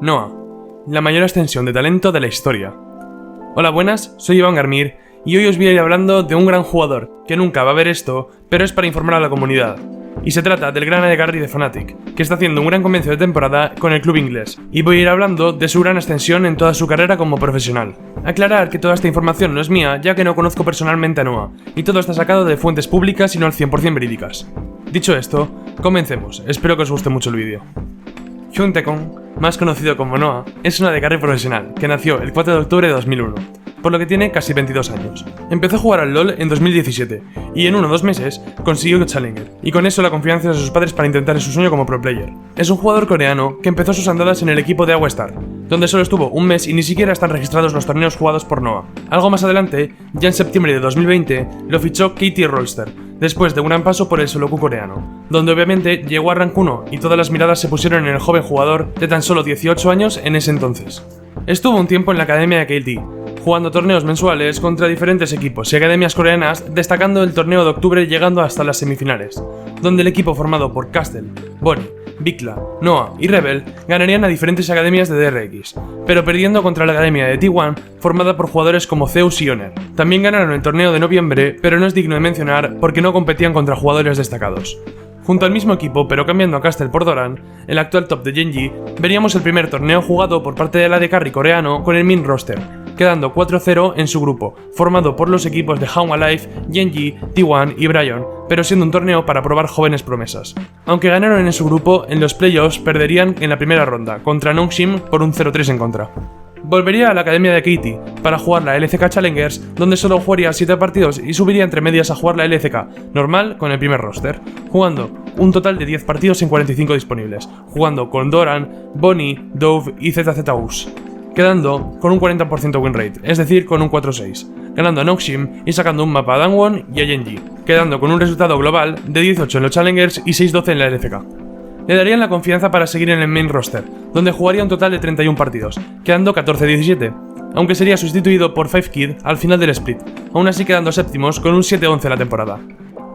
Noah, la mayor extensión de talento de la historia. Hola, buenas, soy Iván Garmir y hoy os voy a ir hablando de un gran jugador que nunca va a ver esto, pero es para informar a la comunidad. Y se trata del gran Garry de Fnatic, que está haciendo un gran comienzo de temporada con el club inglés, y voy a ir hablando de su gran extensión en toda su carrera como profesional. Aclarar que toda esta información no es mía, ya que no conozco personalmente a Noah, y todo está sacado de fuentes públicas y no al 100% verídicas. Dicho esto, comencemos, espero que os guste mucho el vídeo. Hyun Tae-kong, más conocido como Noah, es una Garry profesional, que nació el 4 de octubre de 2001, por lo que tiene casi 22 años. Empezó a jugar al LoL en 2017, y en 1 o 2 meses consiguió Challenger, y con eso la confianza de sus padres para intentar su sueño como pro player. Es un jugador coreano que empezó sus andadas en el equipo de Awa Star, donde solo estuvo un mes y ni siquiera están registrados los torneos jugados por Noah. Algo más adelante, ya en septiembre de 2020, lo fichó KT Rolster, después de un gran paso por el solo Q coreano, donde obviamente llegó a Rank 1 y todas las miradas se pusieron en el joven jugador de tan solo 18 años en ese entonces. Estuvo un tiempo en la academia de KT, jugando torneos mensuales contra diferentes equipos y academias coreanas, destacando el torneo de octubre llegando hasta las semifinales, donde el equipo formado por Castle, Bonnie, Bicla, Noah y Rebel ganarían a diferentes academias de DRX, pero perdiendo contra la academia de T1 formada por jugadores como Zeus y Honor. También ganaron el torneo de noviembre, pero no es digno de mencionar porque no competían contra jugadores destacados. Junto al mismo equipo, pero cambiando a Castle por Doran, el actual top de Gen.G, veríamos el primer torneo jugado por parte del AD Carry coreano con el main roster, quedando 4-0 en su grupo, formado por los equipos de Hanwha Life, Gen.G, T1 y Bryon, pero siendo un torneo para probar jóvenes promesas. Aunque ganaron en su grupo, en los playoffs perderían en la primera ronda, contra Nongshim por un 0-3 en contra. Volvería a la academia de KT para jugar la LCK Challengers, donde solo jugaría 7 partidos y subiría entre medias a jugar la LCK normal con el primer roster, jugando un total de 10 partidos en 45 disponibles, jugando con Doran, Bonnie, Dove y ZZUs, quedando con un 40% win rate, es decir, con un 4-6, ganando a Nongshim y sacando un mapa a Dangwon y a Gen.G, quedando con un resultado global de 18 en los Challengers y 6-12 en la LCK. Le darían la confianza para seguir en el main roster, donde jugaría un total de 31 partidos, quedando 14-17, aunque sería sustituido por 5kid al final del split, aún así quedando séptimos con un 7-11 en la temporada.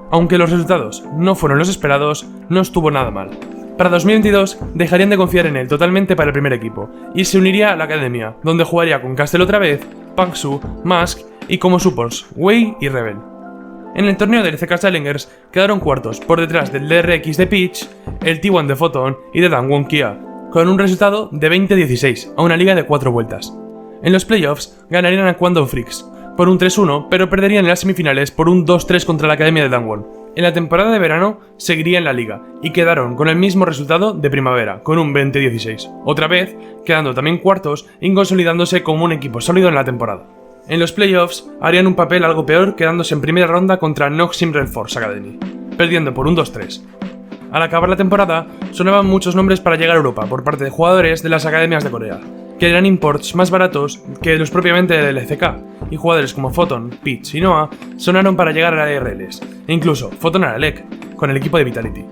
Aunque los resultados no fueron los esperados, no estuvo nada mal. Para 2022 dejarían de confiar en él totalmente para el primer equipo, y se uniría a la academia, donde jugaría con Castle otra vez, Pangsu, Mask y como supports, Wei y Rebel. En el torneo del LCK Challengers quedaron cuartos por detrás del DRX de Peach, el T1 de Photon y de Dangwon Kia, con un resultado de 20-16 a una liga de 4 vueltas. En los playoffs ganarían a Quantum Freaks por un 3-1, pero perderían en las semifinales por un 2-3 contra la academia de Dangwon. En la temporada de verano seguiría en la liga y quedaron con el mismo resultado de primavera, con un 20-16, otra vez quedando también cuartos y consolidándose como un equipo sólido en la temporada. En los playoffs harían un papel algo peor, quedándose en primera ronda contra Noxim Red Force Academy, perdiendo por un 2-3. Al acabar la temporada, sonaban muchos nombres para llegar a Europa por parte de jugadores de las academias de Corea, que eran imports más baratos que los propiamente del LCK, y jugadores como Photon, Peach y Noah sonaron para llegar a la IRLs, e incluso Photon a la LEC, con el equipo de Vitality.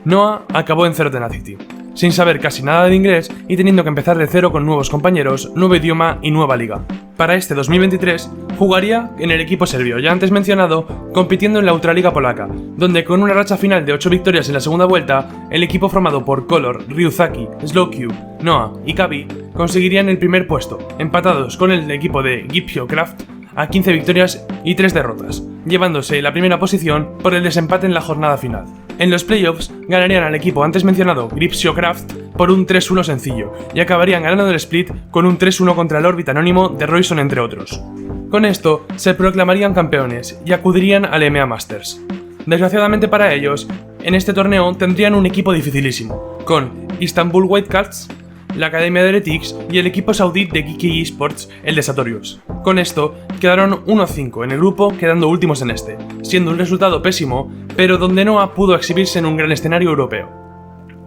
Noah acabó en Zero Tenacity, sin saber casi nada de inglés y teniendo que empezar de cero con nuevos compañeros, nuevo idioma y nueva liga. Para este 2023, jugaría en el equipo serbio, ya antes mencionado, compitiendo en la Ultraliga polaca, donde con una racha final de 8 victorias en la segunda vuelta, el equipo formado por Color, Ryuzaki, Slowq, Noah y Kabi conseguirían el primer puesto, empatados con el equipo de Giphyocraft a 15 victorias y 3 derrotas, llevándose la primera posición por el desempate en la jornada final. En los playoffs ganarían al equipo antes mencionado Giphyocraft por un 3-1 sencillo y acabarían ganando el split con un 3-1 contra el Orbit anónimo de Royson entre otros. Con esto se proclamarían campeones y acudirían al EMEA Masters. Desgraciadamente para ellos, en este torneo tendrían un equipo dificilísimo, con Istanbul Whitecats, la academia de Heretics y el equipo saudí de Geeky Esports, el de Sartorius. Con esto, quedaron 1-5 en el grupo, quedando últimos en este, siendo un resultado pésimo, pero donde Noah pudo exhibirse en un gran escenario europeo.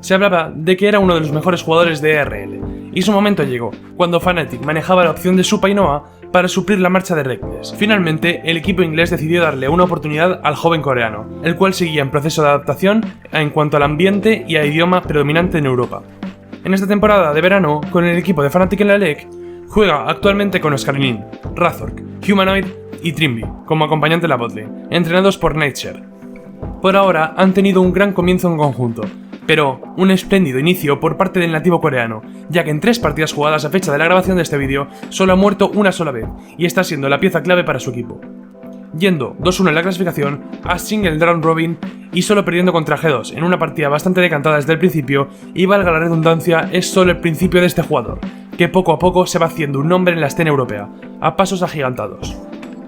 Se hablaba de que era uno de los mejores jugadores de ERL, y su momento llegó, cuando Fnatic manejaba la opción de Supa y Noah para suplir la marcha de Reckless. Finalmente, el equipo inglés decidió darle una oportunidad al joven coreano, el cual seguía en proceso de adaptación en cuanto al ambiente y a idioma predominante en Europa. En esta temporada de verano, con el equipo de Fnatic en la LEC, juega actualmente con Oscarinin, Razork, Humanoid y Trimby como acompañante de la botlane, entrenados por Nightshare. Por ahora han tenido un gran comienzo en conjunto, Pero un espléndido inicio por parte del nativo coreano, ya que en 3 partidas jugadas a fecha de la grabación de este vídeo solo ha muerto una sola vez, y está siendo la pieza clave para su equipo. Yendo 2-1 en la clasificación, a single round robin y solo perdiendo contra G2 en una partida bastante decantada desde el principio, y valga la redundancia, es solo el principio de este jugador, que poco a poco se va haciendo un nombre en la escena europea, a pasos agigantados.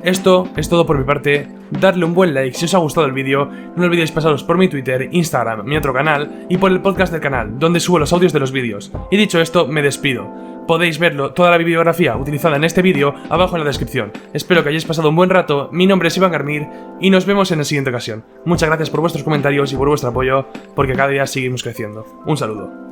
Esto es todo por mi parte, darle un buen like si os ha gustado el vídeo, no olvidéis pasaros por mi Twitter, Instagram, mi otro canal y por el podcast del canal, donde subo los audios de los vídeos. Y dicho esto, me despido. Podéis verlo, toda la bibliografía utilizada en este vídeo, abajo en la descripción. Espero que hayáis pasado un buen rato, mi nombre es Iván Garmir y nos vemos en la siguiente ocasión. Muchas gracias por vuestros comentarios y por vuestro apoyo, porque cada día seguimos creciendo. Un saludo.